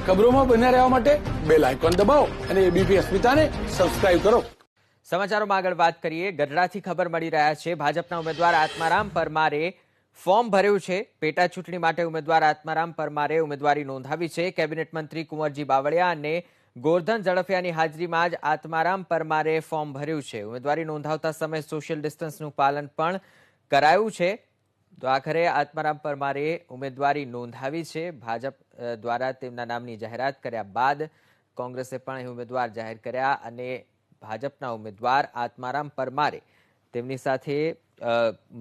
ખબરોમાં બન્યા રહેવા માટે બેલ આઇકોન દબાવો અને એબીપી અસ્મિતાને સબસ્ક્રાઇબ કરો। સમાચારોમાં આગળ વાત કરીએ। ગઢડાથી ખબર મળી રહ્યા છે, ભાજપના ઉમેદવાર આત્મારામ પરમારે ફોર્મ ભર્યું છે। પેટા ચૂંટણી માટે ઉમેદવાર આત્મારામ પરમારે ઉમેદવારી નોંધાવી છે। કેબિનેટ મંત્રી કુંવરજી બાવળિયા અને ગોરધન ઝડફિયાની હાજરીમાં જ આત્મારામ પરમારે ફોર્મ ભર્યું છે। ઉમેદવારી નોંધાવતા સમયે સોશિયલ ડિસ્ટન્સનું પાલન પણ કરાયું છે। તો આખરે આત્મારામ પરમારે ઉમેદવારી નોંધાવી છે। ભાજપ દ્વારા તેમના નામની જાહેરાત કર્યા બાદ કોંગ્રેસે પણ ઉમેદવાર જાહેર કર્યા અને ભાજપના ઉમેદવાર આત્મારામ પરમારે તેમની સાથે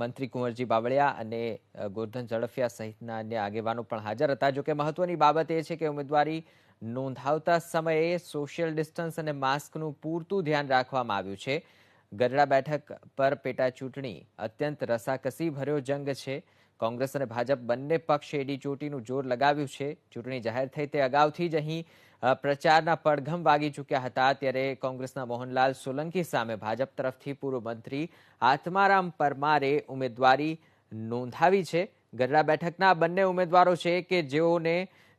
મંત્રી કુંવરજી બાવળિયા અને ગોરધન ઝડફિયા સહિતના અન્ય આગેવાનો પણ હાજર હતા। જોકે મહત્વની બાબત એ છે કે ઉમેદવારી નોંધાવતા સમયે સોશિયલ ડિસ્ટન્સ અને માસ્કનું પૂરતું ધ્યાન રાખવામાં આવ્યું છે। ગઢડા બેઠક પર પેટા ચૂંટણી અત્યંત રસાકસી ભર્યો જંગ છે। કોંગ્રેસ અને ભાજપ બંને પક્ષે એડીચોટીનું જોર લગાવ્યું છે। ચૂંટણી જાહેર થઈ તે અગાઉથી જ અહીં પ્રચારના પડઘમ વાગી ચૂક્યા હતા। ત્યારે કોંગ્રેસના મોહનલાલ સોલંકી સામે ભાજપ તરફથી પૂર્વ મંત્રી આત્મારામ પરમારે ઉમેદવારી નોંધાવી છે। ગઢડા બેઠકના બંને ઉમેદવારો છે કે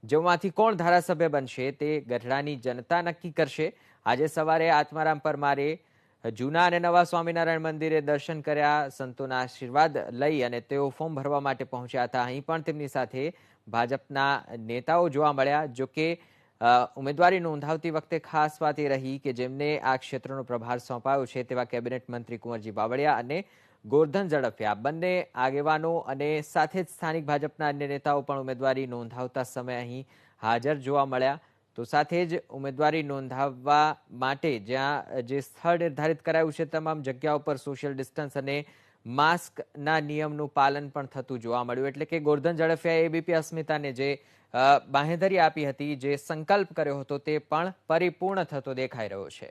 જેઓમાંથી કોણ ધારાસભ્ય બનશે તે ગઢડાની જનતા નક્કી કરશે। આજે સવારે આત્મારામ પરમારે જૂના અને નવા સ્વામિનારાયણ મંદિરે દર્શન કર્યા, સંતોના આશીર્વાદ લઈ અને તેઓ ફોર્મ ભરવા માટે પહોંચ્યા હતા। અહીં પણ તેમની સાથે ભાજપના નેતાઓ જોવા મળ્યા। જોકે ઉમેદવારી નોંધાવતી વખતે ખાસ વાત એ રહી કે જેમને આ ક્ષેત્રનો પ્રભાર સોંપાયો છે તેવા કેબિનેટ મંત્રી કુંવરજી બાવળિયા અને ગોરધન ઝડફિયા બંને આગેવાનો અને સાથે જ સ્થાનિક ભાજપના અન્ય નેતાઓ પણ ઉમેદવારી નોંધાવતા સમયે અહીં હાજર જોવા મળ્યા। તો સાથે જ ઉમેદવારી નોંધાવવા માટે જ્યાં જે સ્થળ નિર્ધારિત કરાયું છે તમામ જગ્યાઓ પર સોશિયલ ડિસ્ટન્સ અને માસ્કના નિયમનું પાલન પણ થતું જોવા મળ્યું। એટલે કે ગોરધન ઝડફિયાએ એબીપી અસ્મિતાને જે બાંહેધરી આપી હતી, જે સંકલ્પ કર્યો હતો તે પણ પરિપૂર્ણ થતો દેખાઈ રહ્યો છે।